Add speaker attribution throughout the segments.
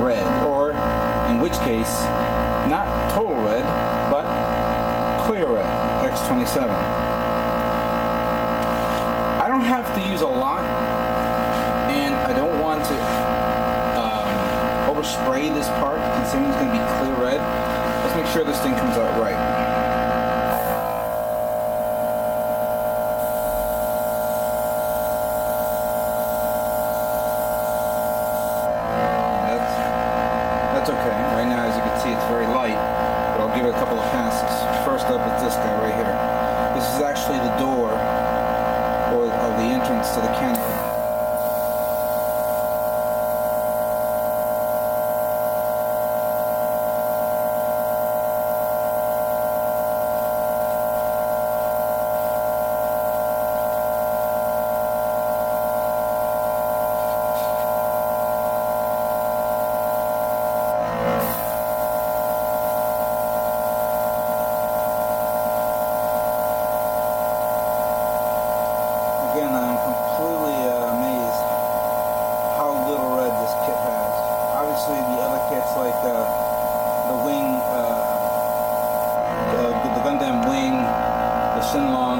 Speaker 1: red, or in which case, not total red, but clear red, X27. I don't have to use a lot, and I don't want to overspray this part, considering it's going to be clear red. Let's make sure this thing comes out right. That's okay. Right now, as you can see, it's very light, but I'll give it a couple of passes. First up is this guy right here. This is actually the door, or the entrance to the canopy. Again, I'm completely amazed how little red this kit has. Obviously, the other kits like the wing, the Gundam wing, the Shinlong,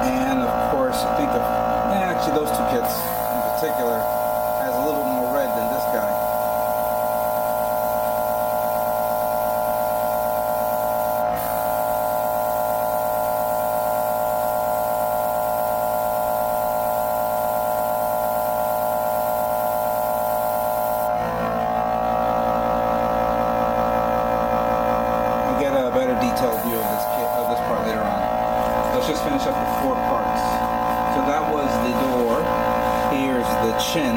Speaker 1: and of course, I think actually those two kits in particular has a little bit more red than this guy. Detailed view of this part later on. Let's just finish up the 4 parts. So that was the door. Here's the chin.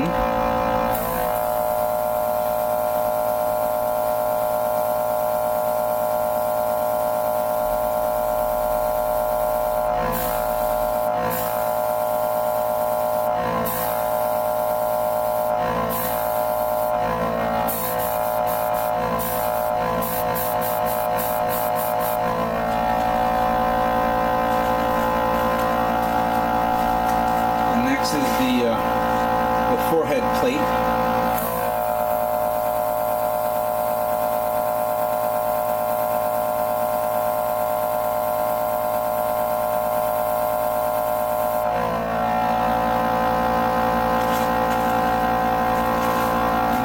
Speaker 1: This is the forehead plate.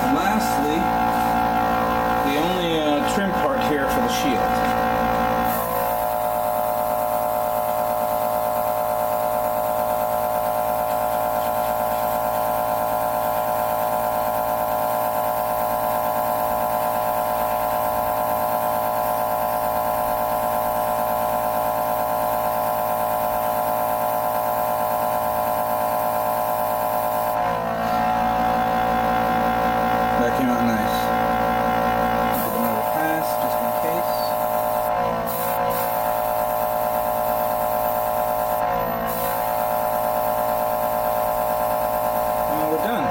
Speaker 1: And lastly, the only trim part here for the shield. Came out nice. Give another pass just in case. And we're done.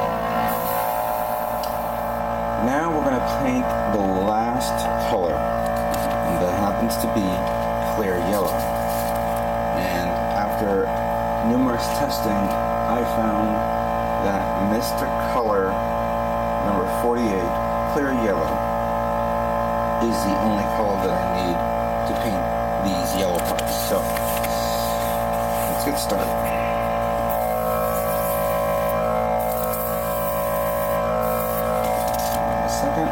Speaker 1: Now we're going to paint the last color, and that happens to be clear yellow. And after numerous testing, I found that Mr. Color number 48, clear yellow, is the only color that I need to paint these yellow parts. So, let's get started. A second.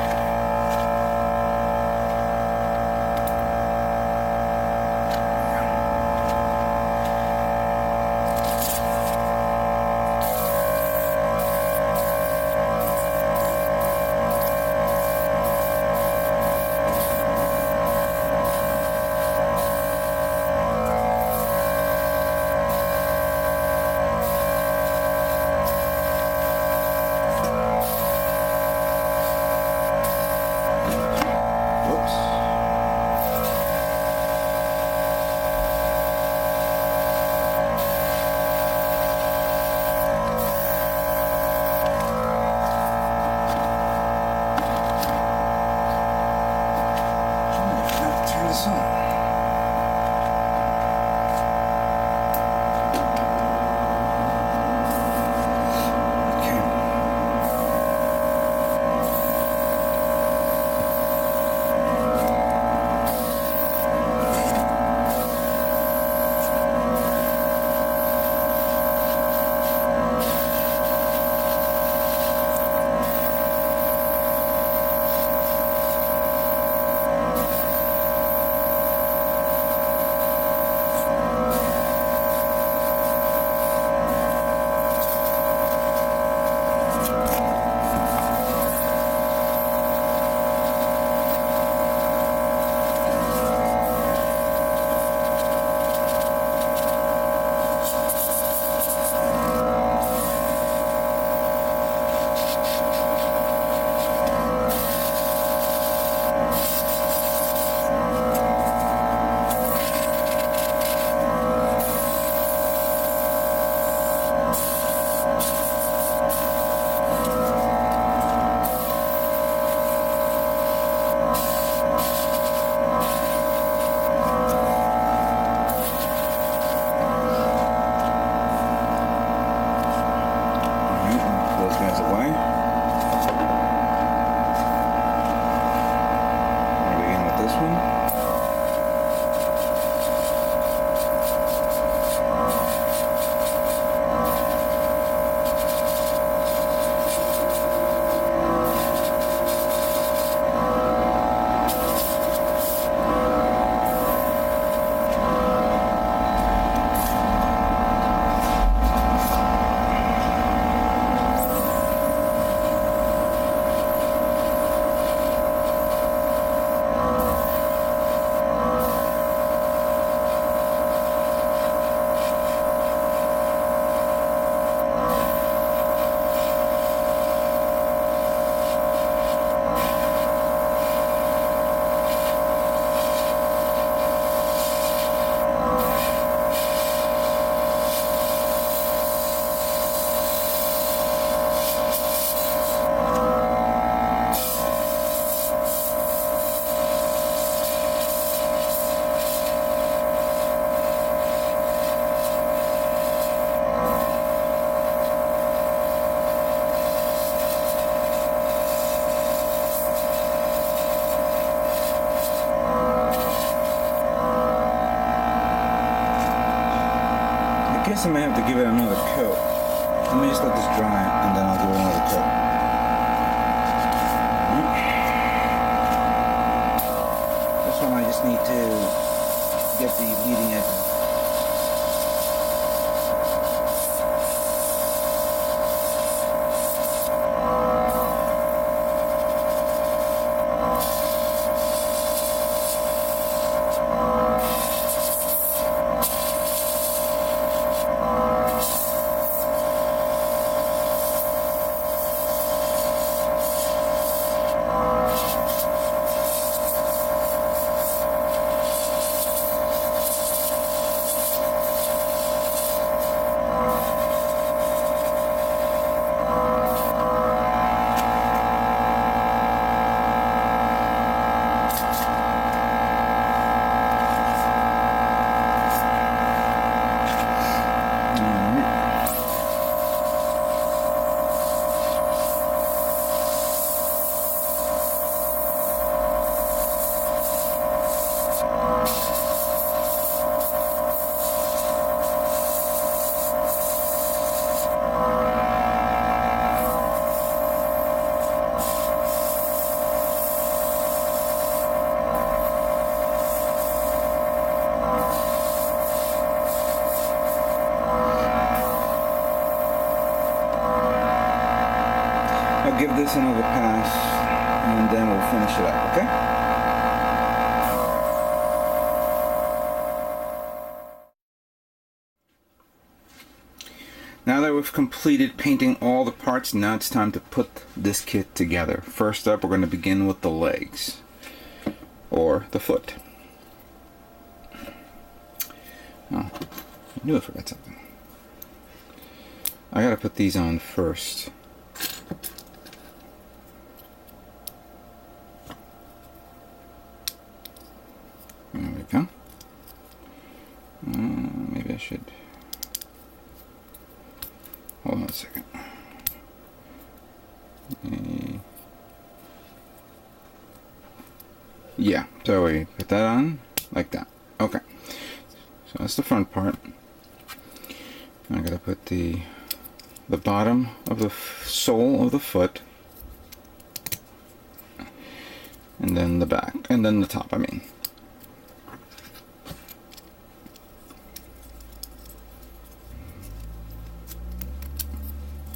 Speaker 1: guess I may have to give it another coat. Let me just let this dry, and then I'll give it another coat. This one I just need to get the leading edges. I'll give this another pass, and then we'll finish it up, okay? Now that we've completed painting all the parts, now it's time to put this kit together. First up, we're going to begin with the legs, or the foot. Oh, I knew I forgot something. I gotta put these on first. There we go. Maybe I should... Hold on a second. Yeah, so we put that on like that. Okay. So that's the front part. I gotta put the bottom of the sole of the foot, and then the back, and then the top, I mean.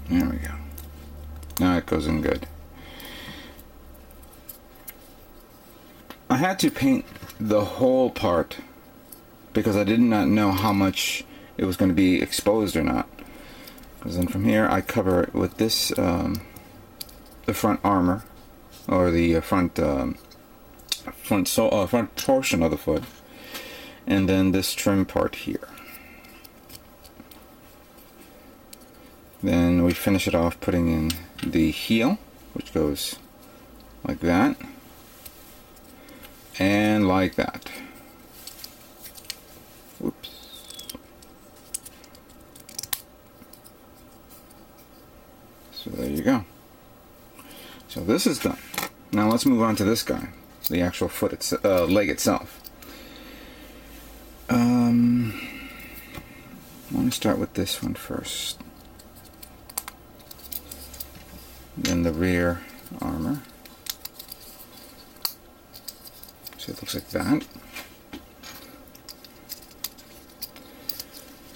Speaker 1: There we go. Now it goes in good. I had to paint the whole part because I did not know how much it was going to be exposed or not. Because then from here I cover it with this, the front armor, or the front portion of the foot, and then this trim part here. Then we finish it off putting in the heel, which goes like that, and like that. Whoops. So there you go. So this is done. Now let's move on to this guy, the actual foot, leg itself. I want to start with this one first. Then the rear armor. So it looks like that.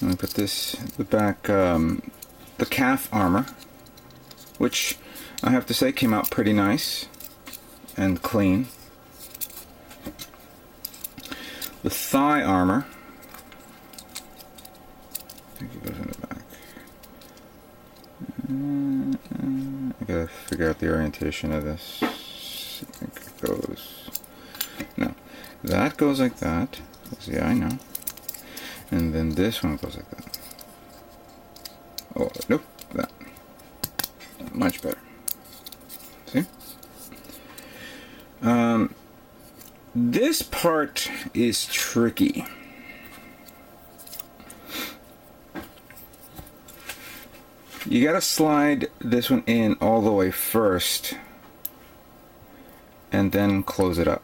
Speaker 1: And we put this, the back, the calf armor, which I have to say came out pretty nice and clean. The thigh armor, I think it goes in the back. I gotta figure out the orientation of this. I think it goes, no, that goes like that. Yeah, I know. And then this one goes like that. Oh, nope, that. Much better. See? This part is tricky. You gotta slide this one in all the way first and then close it up,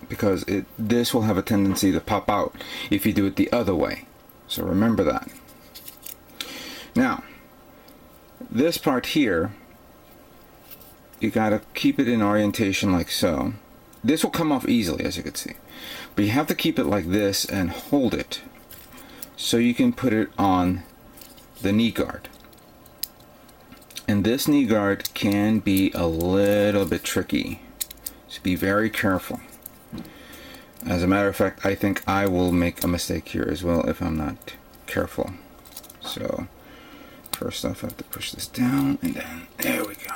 Speaker 1: because this will have a tendency to pop out if you do it the other way. So remember that. Now, this part here, you gotta keep it in orientation like so. This will come off easily, as you can see. But you have to keep it like this and hold it so you can put it on the knee guard. And this knee guard can be a little bit tricky, so be very careful. As a matter of fact, I think I will make a mistake here as well if I'm not careful. So first off, I have to push this down, and then there we go.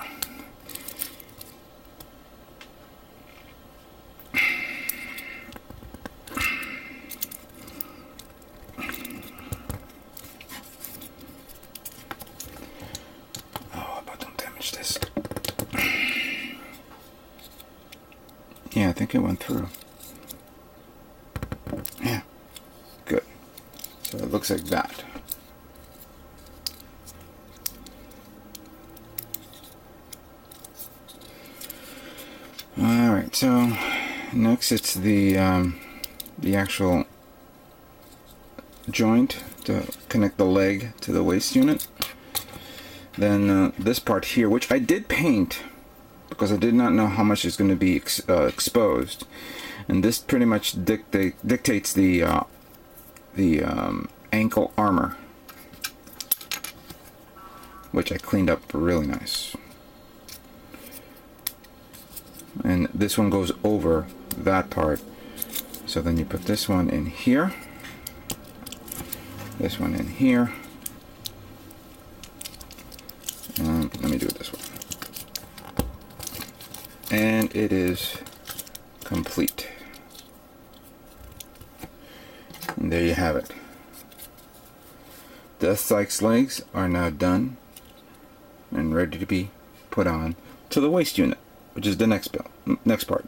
Speaker 1: Yeah, I think it went through. Yeah, good. So it looks like that. All right, so next it's the actual joint to connect the leg to the waist unit. Then this part here, which I did paint because I did not know how much is going to be exposed, and this pretty much dictates the ankle armor, which I cleaned up really nice. And this one goes over that part, so then you put this one in here, this one in here, and let me do it this way. And it is complete. And there you have it. Deathscythe's legs are now done and ready to be put on to the waist unit, which is the next part.